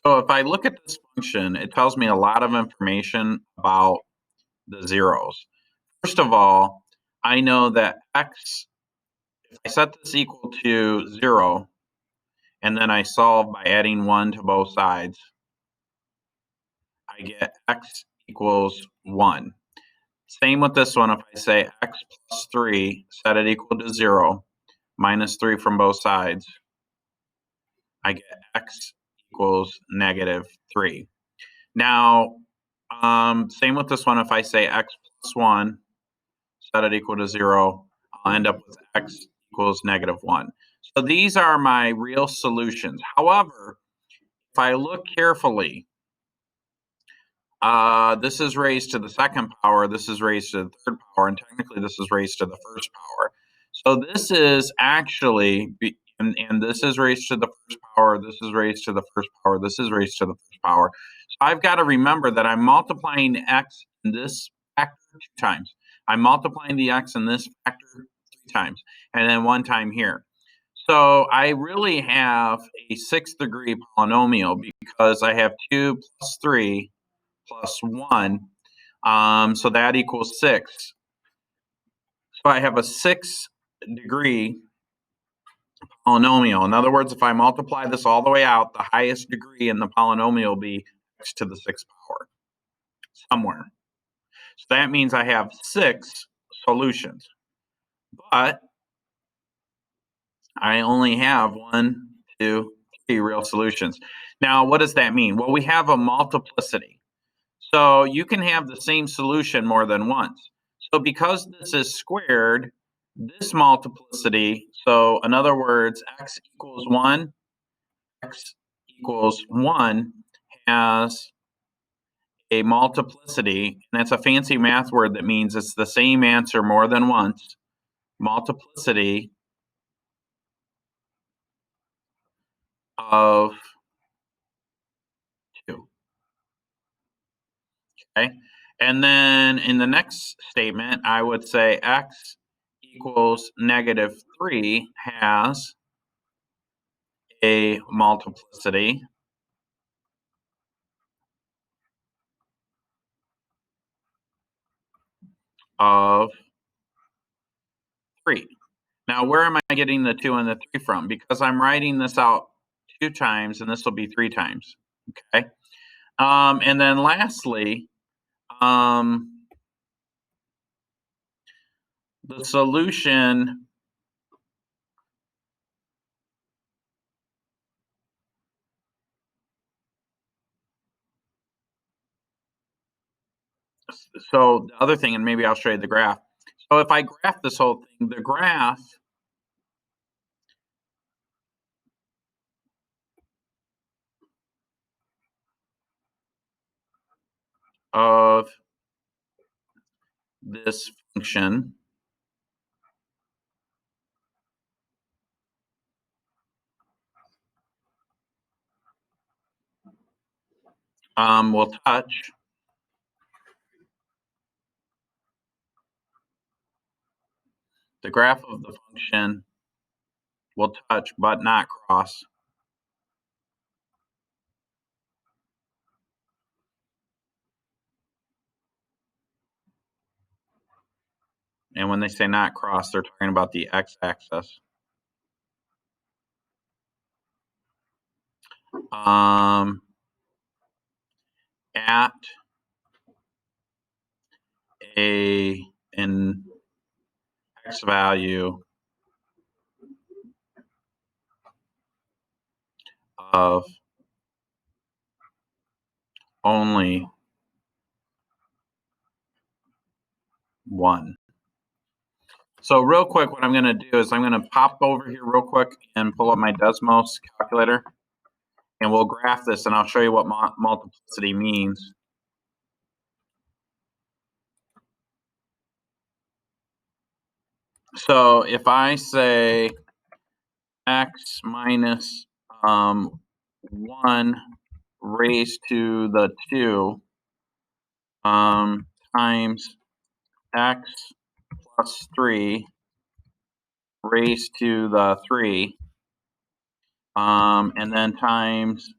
So if I look at this function, it tells me a lot of information about the zeros. First of all, I know that x, if I set this equal to 0, and then I solve by adding 1 to both sides, I get x equals 1. Same with this one. If I say x plus 3, set it equal to 0, minus 3 from both sides, I get x equals -3. Now, same with this one. If I say x plus 1, set it equal to 0, I'll end up with x equals -1. So these are my real solutions. However, if I look carefully, this is raised to the second power, this is raised to the third power, and technically this is raised to the first power. So this is actually, and this is raised to the first power, this is raised to the first power, this is raised to the first power. So I've got to remember that I'm multiplying x in this factor 2 times. I'm multiplying the x in this factor 3 times, and then 1 time here. So I really have a 6th degree polynomial because I have 2 plus 3 plus 1. So that equals 6. So I have a 6 degree polynomial. In other words, if I multiply this all the way out, the highest degree in the polynomial will be x to the 6th power somewhere. So that means I have 6 solutions. But I only have 1, 2, 3 real solutions. Now, what does that mean? Well, we have a multiplicity. So you can have the same solution more than once. So because this is squared, this multiplicity, so in other words, x equals 1, x equals 1 has a multiplicity, and that's a fancy math word that means it's the same answer more than once. Multiplicity of 2. Okay. And then in the next statement, I would say x equals -3 has a multiplicity of 3. Now, where am I getting the 2 and the 3 from? Because I'm writing this out 2 times, and this will be 3 times. Okay. And then lastly, the solution so the other thing, and maybe I'll show you the graph. So if I graph this whole thing, the graph of this function will touch the graph of the function will touch but not cross and when they say not cross, they're talking about the x-axis. At an x value of only 1. So real quick, what I'm going to do is I'm going to pop over here real quick and pull up my Desmos calculator, and we'll graph this, and I'll show you what multiplicity means. So if I say x minus 1 raised to the 2 times x plus 3 raised to the 3, and then times